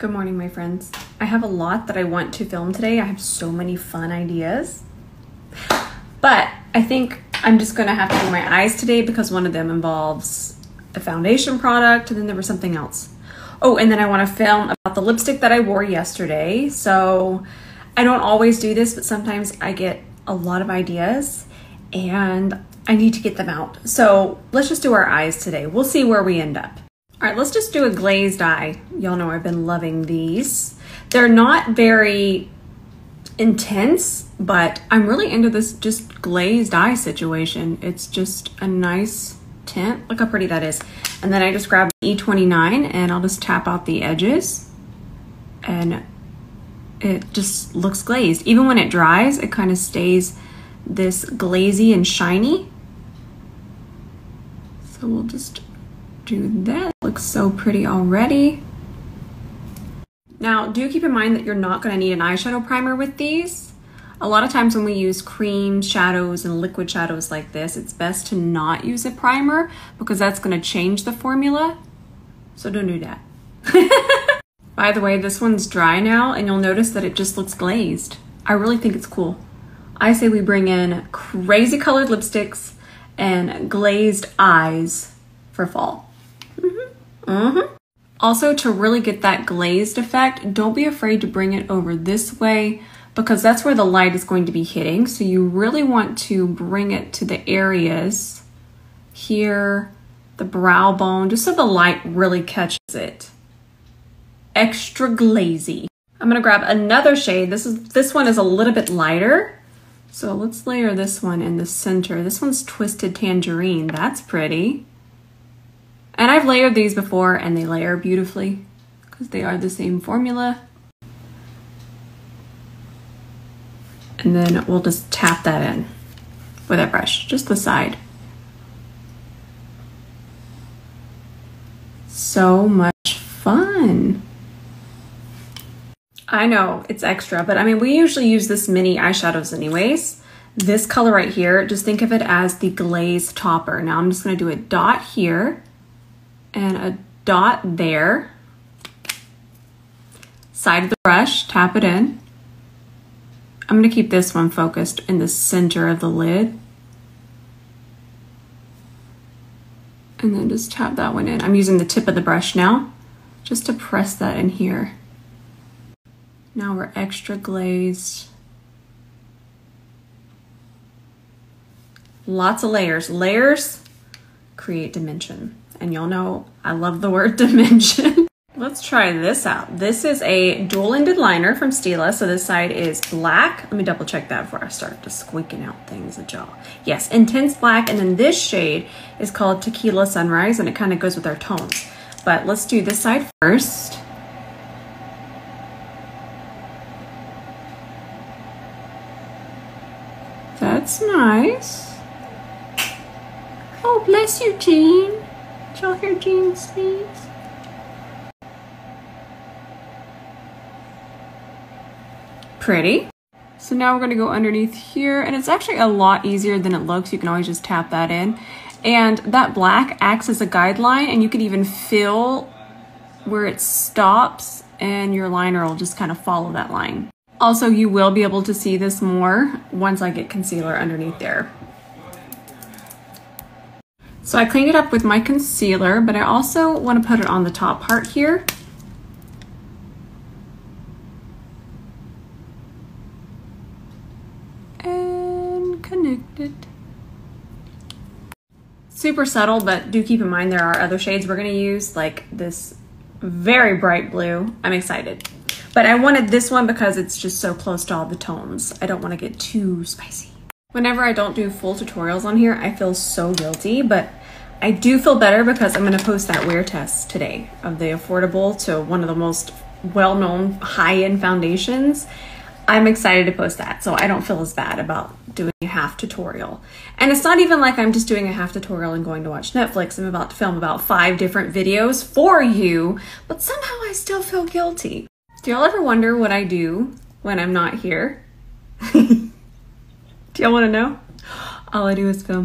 Good morning, my friends. I have a lot that I want to film today. I have so many fun ideas. But I think I'm just gonna have to do my eyes today because one of them involves a foundation product and then there was something else. Oh, and then I wanna film about the lipstick that I wore yesterday. So I don't always do this, but sometimes I get a lot of ideas and I need to get them out. So let's just do our eyes today. We'll see where we end up. All right, let's just do a glazed eye. Y'all know I've been loving these. They're not very intense, but I'm really into this just glazed eye situation. It's just a nice tint. Look how pretty that is. And then I just grab E29 and I'll just tap out the edges and it just looks glazed. Even when it dries, it kind of stays this glazy and shiny. So we'll just do that. Looks so pretty already. Now, do keep in mind that you're not going to need an eyeshadow primer with these. A lot of times when we use creams, shadows, and liquid shadows like this, it's best to not use a primer because that's going to change the formula. So don't do that. By the way, this one's dry now and you'll notice that it just looks glazed. I really think it's cool. I say we bring in crazy colored lipsticks and glazed eyes for fall. Also, to really get that glazed effect, don't be afraid to bring it over this way because that's where the light is going to be hitting. So you really want to bring it to the areas here, the brow bone, just so the light really catches it. Extra glazy. I'm gonna grab another shade. This one is a little bit lighter. So let's layer this one in the center. This one's Twisted Tangerine. That's pretty. And I've layered these before and they layer beautifully because they are the same formula. And then we'll just tap that in with a brush, just the side. So much fun. I know it's extra, but I mean, we usually use this mini eyeshadows anyways. This color right here, just think of it as the glaze topper. Now I'm just gonna do a dot here and a dot there. Side of the brush, tap it in. I'm gonna keep this one focused in the center of the lid. And then just tap that one in. I'm using the tip of the brush now, just to press that in here. Now we're extra glazed. Lots of layers. Layers create dimension. And y'all know I love the word dimension. Let's try this out. This is a dual-ended liner from Stila. So this side is black. Let me double check that before I start just squeaking out things at y'all. Yes, intense black. And then this shade is called Tequila Sunrise and it kind of goes with our tones. But let's do this side first. That's nice. Oh, bless you, Jean. Did y'all hear Jean sneeze? Pretty. So now we're gonna go underneath here, and it's actually a lot easier than it looks. You can always just tap that in. And that black acts as a guideline, and you can even feel where it stops, and your liner will just kind of follow that line. Also, you will be able to see this more once I get concealer underneath there. So I cleaned it up with my concealer, but I also want to put it on the top part here. And connect it. Super subtle, but do keep in mind there are other shades we're going to use, like this very bright blue. I'm excited. But I wanted this one because it's just so close to all the tones. I don't want to get too spicy. Whenever I don't do full tutorials on here, I feel so guilty, but I do feel better because I'm going to post that wear test today of the affordable to one of the most well-known high-end foundations. I'm excited to post that, so I don't feel as bad about doing a half tutorial. And it's not even like I'm just doing a half tutorial and going to watch Netflix. I'm about to film about 5 different videos for you, but somehow I still feel guilty. Do y'all ever wonder what I do when I'm not here? Do y'all want to know? All I do is film.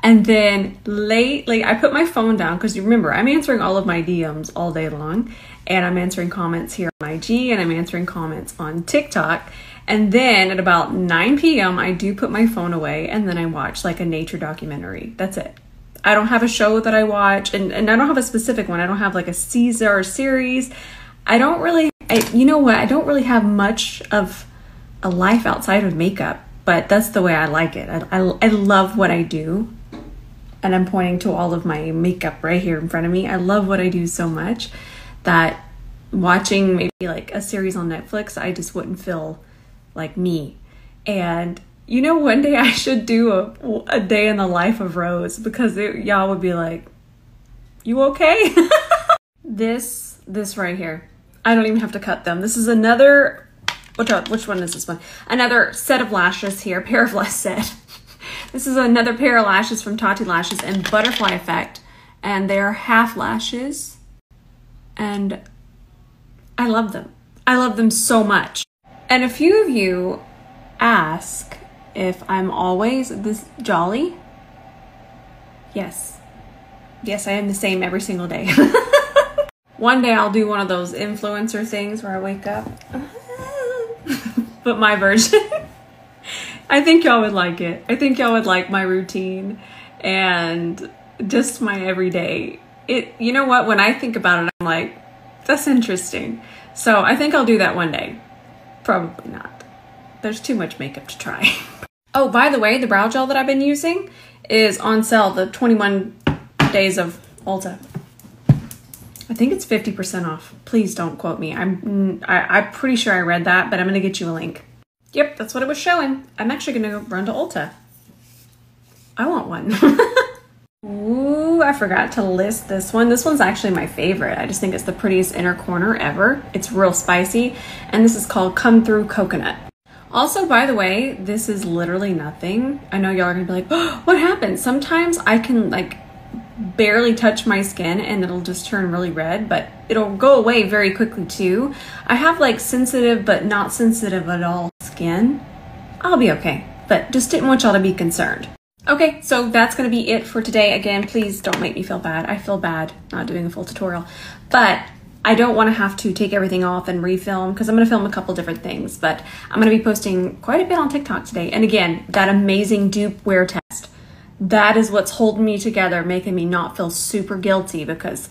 And then lately, I put my phone down because you remember, I'm answering all of my DMs all day long. and I'm answering comments here on IG, and I'm answering comments on TikTok. And then at about 9 p.m., I do put my phone away, and then I watch like a nature documentary. That's it. I don't have a show that I watch, and I don't have a specific one. I don't have like a season or a series. I don't really, you know what? I don't really have much of a life outside of makeup, but that's the way I like it. I love what I do. And I'm pointing to all of my makeup right here in front of me. I love what I do so much that watching maybe like a series on Netflix, I just wouldn't feel like me. And you know, one day I should do a day in the life of Rose, because y'all would be like, you okay? This right here, I don't even have to cut them. This is another, which one is this one? Another set of lashes here, pair of set. This is another pair of lashes from Tati Lashes in Butterfly Effect, and they are half lashes, and I love them. I love them so much. And a few of you ask if I'm always this jolly. Yes. Yes, I am the same every single day. One day I'll do one of those influencer things where I wake up, but my version. I think y'all would like it. I think y'all would like my routine and just my everyday. You know what? When I think about it, I'm like, that's interesting. So I think I'll do that one day. Probably not. There's too much makeup to try. Oh, by the way, the brow gel that I've been using is on sale, the 21 days of Ulta. I think it's 50% off. Please don't quote me. I'm pretty sure I read that, but I'm going to get you a link. Yep, that's what it was showing. I'm actually going to run to Ulta. I want one. Ooh, I forgot to list this one. This one's actually my favorite. I just think it's the prettiest inner corner ever. It's real spicy, and this is called Come Through Coconut. Also, by the way, this is literally nothing. I know y'all are gonna be like, oh, what happened? Sometimes I can like barely touch my skin and it'll just turn really red, but it'll go away very quickly too. I have like sensitive but not sensitive at all skin. I'll be okay, but just didn't want y'all to be concerned. Okay, so that's gonna be it for today. Again, please don't make me feel bad. I feel bad not doing a full tutorial, but I don't want to have to take everything off and refilm because I'm going to film a couple different things, but I'm going to be posting quite a bit on TikTok today. And again, that amazing dupe wear test, that is what's holding me together, making me not feel super guilty, because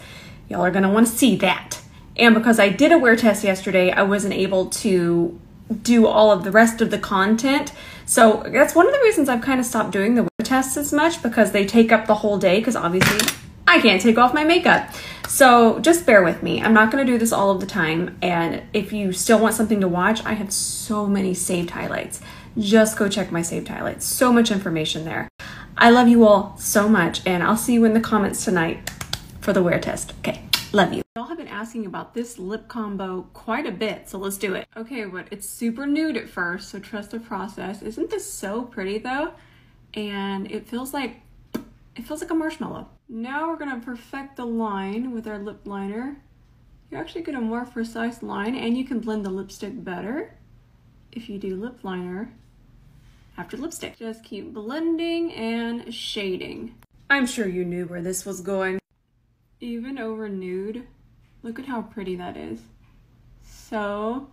y'all are going to want to see that. And because I did a wear test yesterday, I wasn't able to do all of the rest of the content. So that's one of the reasons I've kind of stopped doing the wear tests as much, because they take up the whole day, because obviously I can't take off my makeup. So just bear with me. I'm not going to do this all of the time. And if you still want something to watch, I have so many saved highlights. Just go check my saved highlights. So much information there. I love you all so much, and I'll see you in the comments tonight for the wear test. Okay, love you. Y'all have been asking about this lip combo quite a bit, so let's do it. Okay, but it's super nude at first, so trust the process. Isn't this so pretty though? And it feels like a marshmallow. Now we're gonna perfect the line with our lip liner. You're actually gonna more precise line, and you can blend the lipstick better if you do lip liner after lipstick. Just keep blending and shading. I'm sure you knew where this was going. Even over nude, look at how pretty that is. So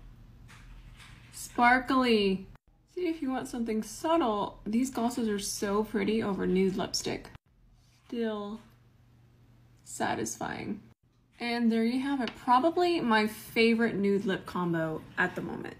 sparkly. See, if you want something subtle, these glosses are so pretty over nude lipstick. Still satisfying. And there you have it. Probably my favorite nude lip combo at the moment.